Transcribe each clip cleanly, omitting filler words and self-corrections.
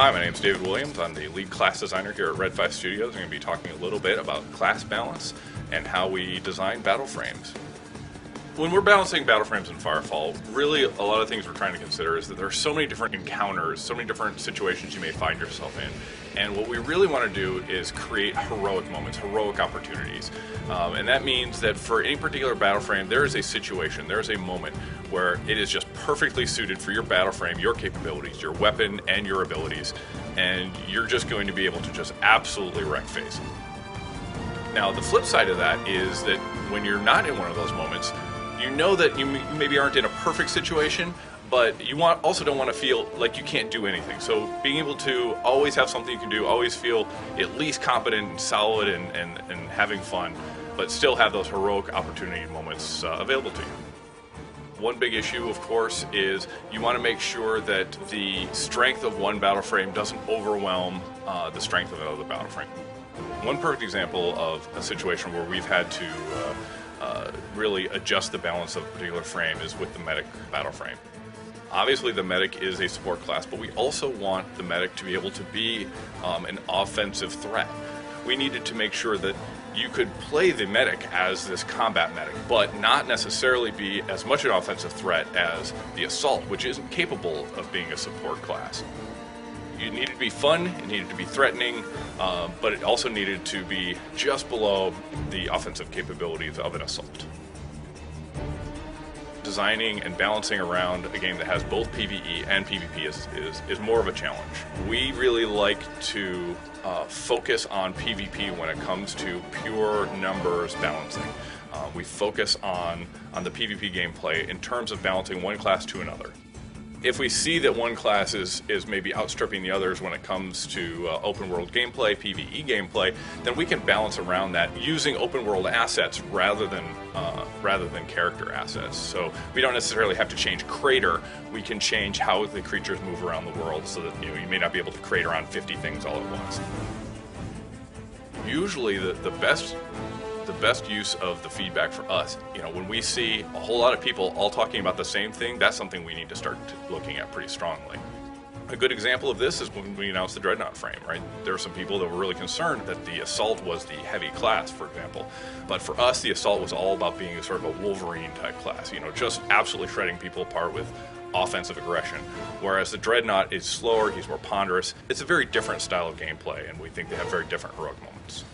Hi, my name is David Williams. I'm the lead class designer here at Red 5 Studios. I'm going to be talking a little bit about class balance and how we design battle frames. When we're balancing battle frames in FireFall, really a lot of things we're trying to consider is that there are so many different encounters, so many different situations you may find yourself in. And what we really want to do is create heroic moments, heroic opportunities. And that means that for any particular battle frame, there is a situation, there is a moment where it is just perfectly suited for your battle frame, your capabilities, your weapon, and your abilities. And you're just going to be able to just absolutely wreck face. Now, the flip side of that is that when you're not in one of those moments, you know that you maybe aren't in a perfect situation, but you also don't want to feel like you can't do anything. So being able to always have something you can do, always feel at least competent and solid and having fun, but still have those heroic opportunity moments available to you. One big issue, of course, is you want to make sure that the strength of one battle frame doesn't overwhelm the strength of another battle frame. One perfect example of a situation where we've had to really adjust the balance of a particular frame is with the medic battle frame. Obviously the medic is a support class, but we also want the medic to be able to be an offensive threat. We needed to make sure that you could play the medic as this combat medic, but not necessarily be as much an offensive threat as the assault, which isn't capable of being a support class. It needed to be fun, it needed to be threatening, but it also needed to be just below the offensive capabilities of an assault. Designing and balancing around a game that has both PvE and PvP is more of a challenge. We really like to focus on PvP when it comes to pure numbers balancing. We focus on the PvP gameplay in terms of balancing one class to another. If we see that one class is maybe outstripping the others when it comes to open world gameplay, PvE gameplay, then we can balance around that using open world assets rather than character assets. So we don't necessarily have to change crater. We can change how the creatures move around the world so that you may not be able to crater on 50 things all at once. Usually the best use of the feedback for us, when we see a whole lot of people all talking about the same thing, that's something we need to start looking at pretty strongly. A good example of this is when we announced the Dreadnought frame, right? There were some people that were really concerned that the Assault was the heavy class, for example. But for us, the Assault was all about being a sort of a Wolverine type class, just absolutely shredding people apart with offensive aggression. Whereas the Dreadnought is slower, he's more ponderous. It's a very different style of gameplay, and we think they have very different heroic moments.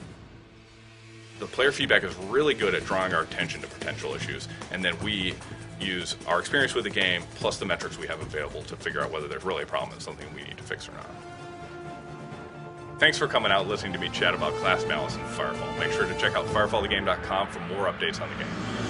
The player feedback is really good at drawing our attention to potential issues, and then we use our experience with the game plus the metrics we have available to figure out whether there's really a problem and something we need to fix or not. Thanks for coming out and listening to me chat about class balance in FireFall. Make sure to check out firefallthegame.com for more updates on the game.